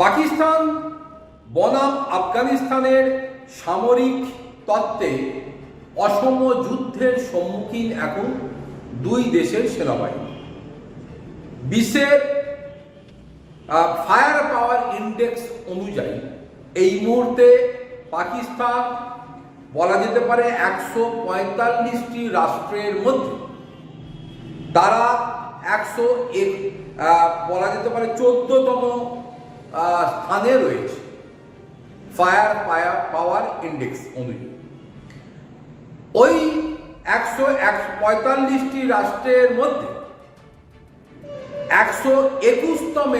পাকিস্তান বনাম আফগানিস্তানের সামরিক তত্ত্বে অসম যুদ্ধের সম্মুখীন এখন দুই দেশের সেনাবাহিনী। বিশ্বের ফায়ার পাওয়ার ইন্ডেক্স অনুযায়ী এই মুহূর্তে পাকিস্তান বলা যেতে পারে 145টি রাষ্ট্রের মধ্যে তারা বলা যেতে পারে 14তম স্থানে রয়েছে ফায়ার পাওয়ার ইন্ডেক্স অনুযায়ী। ওই 145টি রাষ্ট্রের মধ্যে 121তম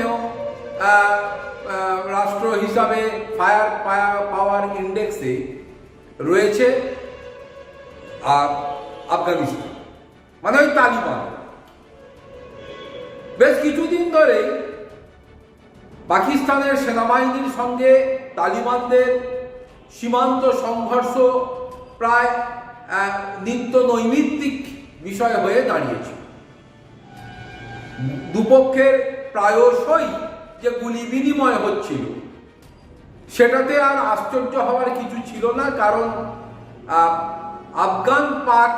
রাষ্ট্র হিসাবে ফায়ার পাওয়ার ইন্ডেক্সে রয়েছে আফগানিস্তান, মানে ওই তালিবান। বেশ কিছুদিন ধরে পাকিস্তানের সেনাবাহিনীর সঙ্গে তালিবানদের সীমান্ত সংঘর্ষ প্রায় নিত্য নৈমিত্তিক বিষয় হয়ে দাঁড়িয়েছে। দুপক্ষের প্রায়শই যে গুলি বিনিময় হচ্ছিল সেটাতে আর আশ্চর্য হওয়ার কিছু ছিল না, কারণ আফগান পাক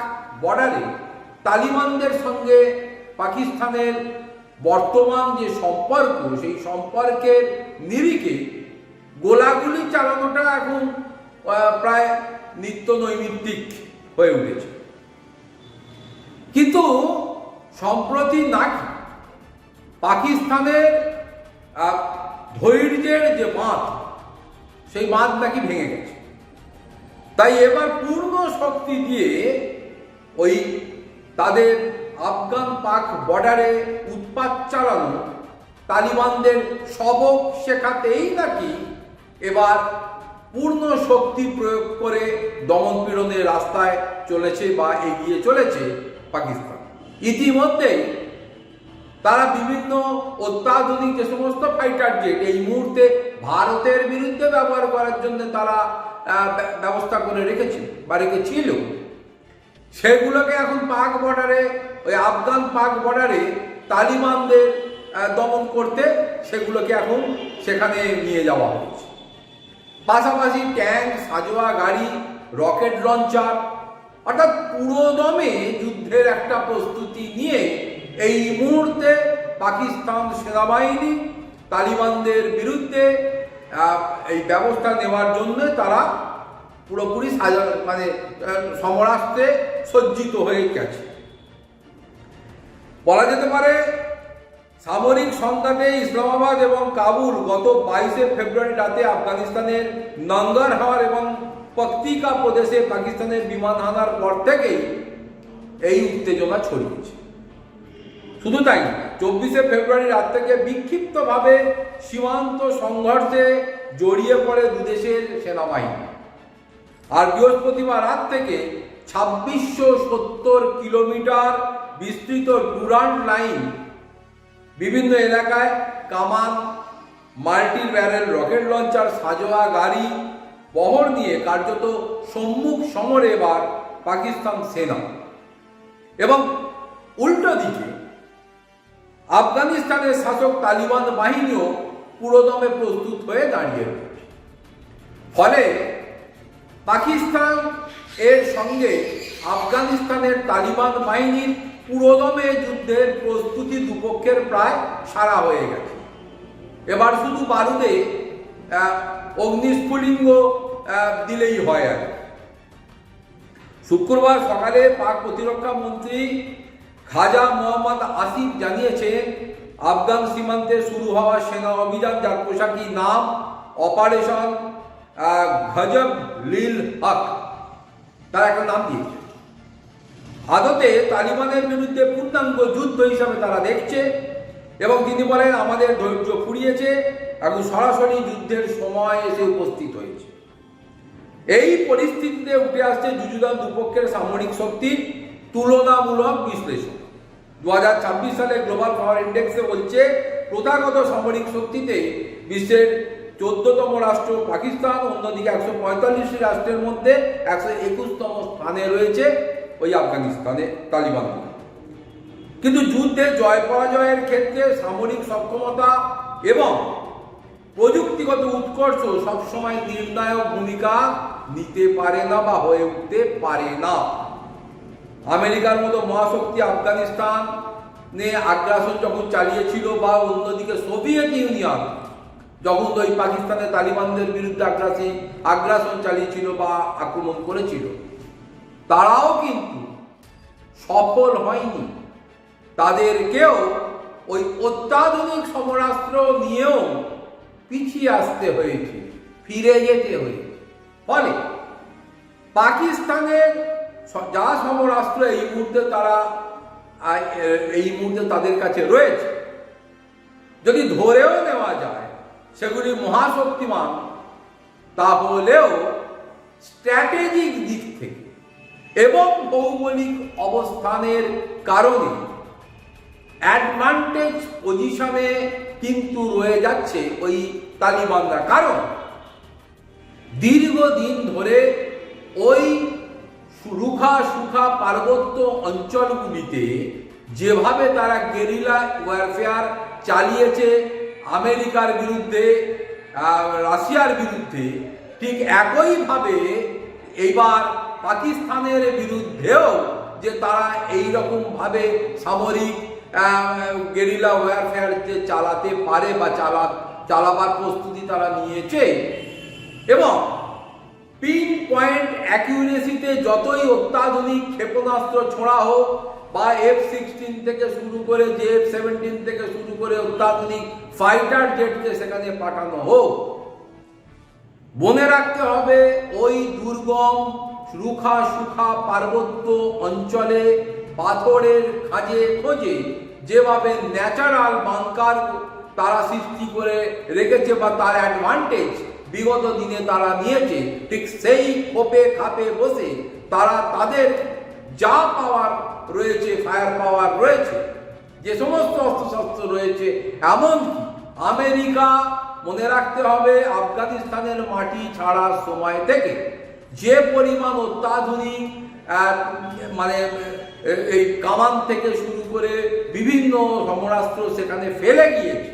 বর্ডারে তালিবানদের সঙ্গে পাকিস্তানের বর্তমান যে সম্পর্ক, সেই সম্পর্কের নিরিখে গোলাগুলি চালানোটা এখন প্রায় নিত্য নৈমিত্তিক হয়ে উঠেছে। কিন্তু সম্প্রতি নাকি পাকিস্তানের ধৈর্যের যে বাঁধ, সেই বাঁধ নাকি ভেঙে গেছে। তাই এবার পূর্ণ শক্তি দিয়ে ওই তাদের আফগান পাক বর্ডারে উৎপাত চালানো তালিবানদের সবক শেখাতেই নাকি এবার পূর্ণ শক্তি প্রয়োগ করে দমনপীড়নের রাস্তায় চলেছে বা এগিয়ে চলেছে পাকিস্তান। ইতিমধ্যেই তারা বিভিন্ন অত্যাধুনিক যে সমস্ত ফাইটার জেট এই মুহূর্তে ভারতের বিরুদ্ধে ব্যবহার করার জন্য তারা ব্যবস্থা করে রেখেছে বা রেখেছিল, সেগুলোকে এখন পাক বর্ডারে, ওই আফগান পাক বর্ডারে তালিবানদের দমন করতে সেগুলোকে এখন সেখানে নিয়ে যাওয়া হয়েছে। পাশাপাশি ট্যাঙ্ক, সাঁজোয়া গাড়ি, রকেট লঞ্চার, অর্থাৎ পুরোদমে যুদ্ধের একটা প্রস্তুতি নিয়ে এই মুহূর্তে পাকিস্তান সেনাবাহিনী তালিবানদের বিরুদ্ধে এই ব্যবস্থা নেওয়ার জন্য তারা পুরোপুরি সমরাস্ত্রে সজ্জিত হয়ে গেছে। বলা যেতে পারে সামরিক সংঘাতে ইসলামাবাদ এবং কাবুল গত 22শে ফেব্রুয়ারি রাতে আফগানিস্তানের নঙ্গরহার এবং পক্তিকা প্রদেশে পাকিস্তানের বিমান হানার পর থেকেই এই উত্তেজনা ছড়িয়েছে। শুধু তাই, 24শে ফেব্রুয়ারি রাত থেকে বিক্ষিপ্তভাবে সীমান্ত সংঘর্ষে জড়িয়ে পড়ে দুদেশের সেনাবাহিনী। আর বৃহস্পতিবার রাত থেকে 2670 কিলোমিটার বিস্তৃত ডুরান্ড লাইন বিভিন্ন এলাকায় কামান, মাল্টি ব্যারেল রকেট লঞ্চার, সাঁজোয়া গাড়ি বহর নিয়ে কার্যত সম্মুখ সমরে এবার পাকিস্তান সেনা। এবং উল্টো দিকে আফগানিস্তানের শাসক তালিবান বাহিনীও পুরোদমে প্রস্তুত হয়ে দাঁড়িয়ে রয়েছে। ফলে পাকিস্তান এর সঙ্গে আফগানিস্তানের তালিবান বাহিনীর পুরোদমে যুদ্ধের প্রস্তুতি দুপক্ষের প্রায় সারা হয়ে গেছে। এবার শুধু বারুদে অগ্নিস্ফুলিঙ্গ দিলেই হয়। আর শুক্রবার সকালে পাক প্রতিরক্ষা মন্ত্রী খাজা মোহাম্মদ আসিফ জানিয়েছেন, আফগান সীমান্তে শুরু হওয়া সেনা অভিযান, যার পোশাকি নাম অপারেশন গজব লিল হক, তার একটা নাম দিয়েছে, আদতে তালিবানের বিরুদ্ধে পূর্ণাঙ্গ যুদ্ধ হিসাবে তারা দেখছে। এবং তিনি বলেন, আমাদের ধৈর্য ফুরিয়েছে, এখন সরাসরি যুদ্ধের সময় এসে উপস্থিত হয়েছে। এই পরিস্থিতিতে উঠে আসছে যুযুধান দুপক্ষের সামরিক শক্তির তুলনামূলক বিশ্লেষণ। 2026 সালে গ্লোবাল পাওয়ার ইন্ডেক্সে বলছে, প্রথাগত সামরিক শক্তিতে বিশ্বের 14তম রাষ্ট্র পাকিস্তান, অন্যদিকে 145টি রাষ্ট্রের মধ্যে 121তম স্থানে রয়েছে ওই আফগানিস্তানে তালিবান। কিন্তু যুদ্ধে জয় পরাজয়ের ক্ষেত্রে সামরিক সক্ষমতা এবং প্রযুক্তিগত উৎকর্ষ সবসময় নির্ণায়ক ভূমিকা নিতে পারে না বা হয়ে উঠতে পারে না। আমেরিকার মতো মহাশক্তি আফগানিস্তানে আগ্রাসন যখন চালিয়েছিল, বা অন্যদিকে সোভিয়েত ইউনিয়ন যখন ওই পাকিস্তানের তালিবানদের বিরুদ্ধে আগ্রাসন চালিয়েছিল বা আক্রমণ করেছিল, তারাও কিন্তু সফল হয়নি। তাদেরকেও ওই অত্যাধুনিক সমরাস্ত্র নিয়েও পিছিয়ে আসতে হয়েছে, ফিরে যেতে হয়েছে। ফলে পাকিস্তানের যা সমরাস্ত্র এই মুহূর্তে তাদের কাছে রয়েছে, যদি ধরেও নেওয়া যায় সেগুলি মহাশক্তিমান, তাহলেও স্ট্র্যাটেজিক দিক থেকে এবং ভৌগোলিক অবস্থানের কারণে অ্যাডভান্টেজ পজিশনে কিন্তু রয়ে যাচ্ছে ওই তালিবানরা। কারণ দীর্ঘদিন ধরে ওই রুখা সুখা পার্বত্য অঞ্চলগুলিতে যেভাবে তারা গেরিলা ওয়ারফেয়ার চালিয়েছে আমেরিকার বিরুদ্ধে, রাশিয়ার বিরুদ্ধে, ঠিক একইভাবে এইবার পাকিস্তানের বিরুদ্ধেও যে তারা এই রকম ভাবে সামরিক গেরিলা ওয়ারফেয়ার যে চালাতে পারে বা চালাবার প্রস্তুতি তারা নিয়েছে। এবং পিন পয়েন্ট অ্যাকিউরেসিতে যতই অত্যাধুনিক ক্ষেপণাস্ত্র ছোড়া হোক, বা F-16 থেকে শুরু করে F-17 থেকে শুরু করে অত্যাধুনিক ফাইটার জেটকে সেখানে পাঠানো হোক, মনে রাখতে হবে ওই দুর্গম রুখা সুখা পার্বত্য অঞ্চলে পাথরের খাঁজে খোঁজে যেভাবে ন্যাচারাল বাংকার তারা সৃষ্টি করে রেখেছে বা তার অ্যাডভান্টেজ বিগত দিনে তারা নিয়েছে, ঠিক সেই খোপে খাপে বসে তারা তাদের যা পাওয়ার রয়েছে, ফায়ার পাওয়ার রয়েছে, যে সমস্ত অস্ত্রশস্ত্র রয়েছে, এমনকি আমেরিকা মনে রাখতে হবে আফগানিস্তানের মাটি ছাড়ার সময় থেকে যে পরিমাণ অত্যাধুনিক মানে এই কামান থেকে শুরু করে বিভিন্ন সমরাস্ত্র সেখানে ফেলে গিয়েছে,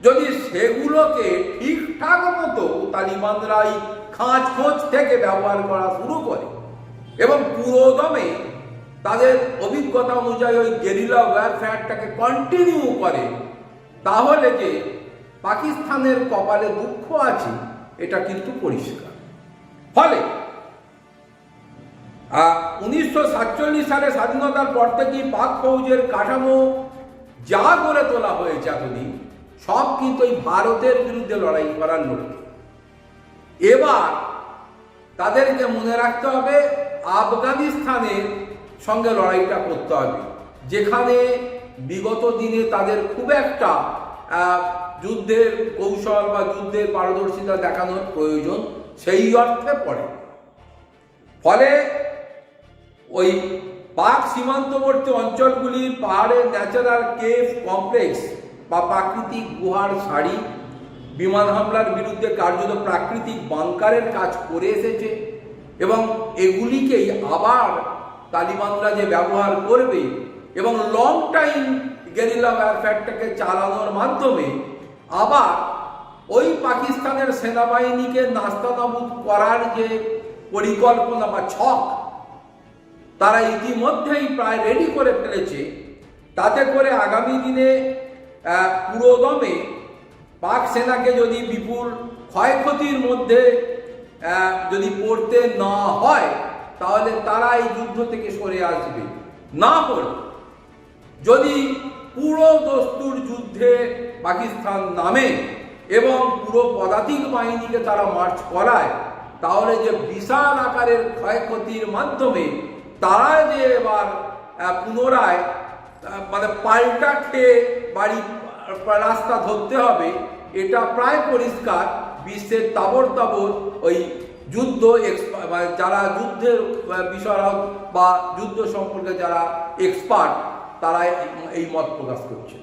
যদি সেগুলোকে ঠিকঠাক মতো তালিবানরা এই খোঁজ থেকে ব্যবহার করা শুরু করে এবং পুরোদমে তাদের অভিজ্ঞতা অনুযায়ী ওই গেরিলা ওয়ারফেয়ারটাকে কন্টিনিউ করে, তাহলে যে পাকিস্তানের কপালে দুঃখ আছে এটা কিন্তু পরিষ্কার। ফলে 1947 সালে স্বাধীনতার পর থেকেই পাক ফৌজের কাঠামো যা গড়ে তোলা হয়েছে এতদিন, সব কিন্তু এই ভারতের বিরুদ্ধে লড়াই করার লক্ষ্যে। এবার তাদেরকে মনে রাখতে হবে আফগানিস্তানের সঙ্গে লড়াইটা করতে হবে, যেখানে বিগত দিনে তাদের খুব একটা যুদ্ধের কৌশল বা যুদ্ধের পারদর্শিতা দেখানোর প্রয়োজন সেই অর্থে পড়ে। ফলে ওই পাক সীমান্তবর্তী অঞ্চলগুলির পাহাড়ের ন্যাচারাল কেভ কমপ্লেক্স বা প্রাকৃতিক গুহার সারি বিমান হামলার বিরুদ্ধে কার্যত প্রাকৃতিক বাংকারের কাজ করে এসেছে, এবং এগুলিকেই আবার তালিবানরা যে ব্যবহার করবে এবং লং টাইম গেরিলা ওয়ারফেয়ারটাকে চালানোর মাধ্যমে আবার ওই পাকিস্তানের সেনাবাহিনীকে নাস্তানাবুদ করার যে পরিকল্পনা বা ছক তারা ইতিমধ্যেই প্রায় রেডি করে ফেলেছে, তাতে করে আগামী দিনে পুরোদমে পাক সেনাকে যদি বিপুল ক্ষয়ক্ষতির মধ্যে যদি পড়তে না হয়, তাহলে তারা এই যুদ্ধ থেকে সরে আসবে। না হলে যদি পুরো দস্তুর যুদ্ধে পাকিস্তান নামে এবং পুরো পদাতিক বাহিনীকে তারা মার্চ করায়, তাহলে যে বিশাল আকারের ক্ষয়ক্ষতির মাধ্যমে তারা যে এবার পুনরায় মানে পাল্টা খেয়ে বাড়ি রাস্তা ধরতে হবে, এটা প্রায় পরিষ্কার। বিশ্বের তাবর ওই যুদ্ধ যারা যুদ্ধের বিশারদ বা যুদ্ধ সম্পর্কে যারা এক্সপার্ট, তারা এই মত প্রকাশ করছে।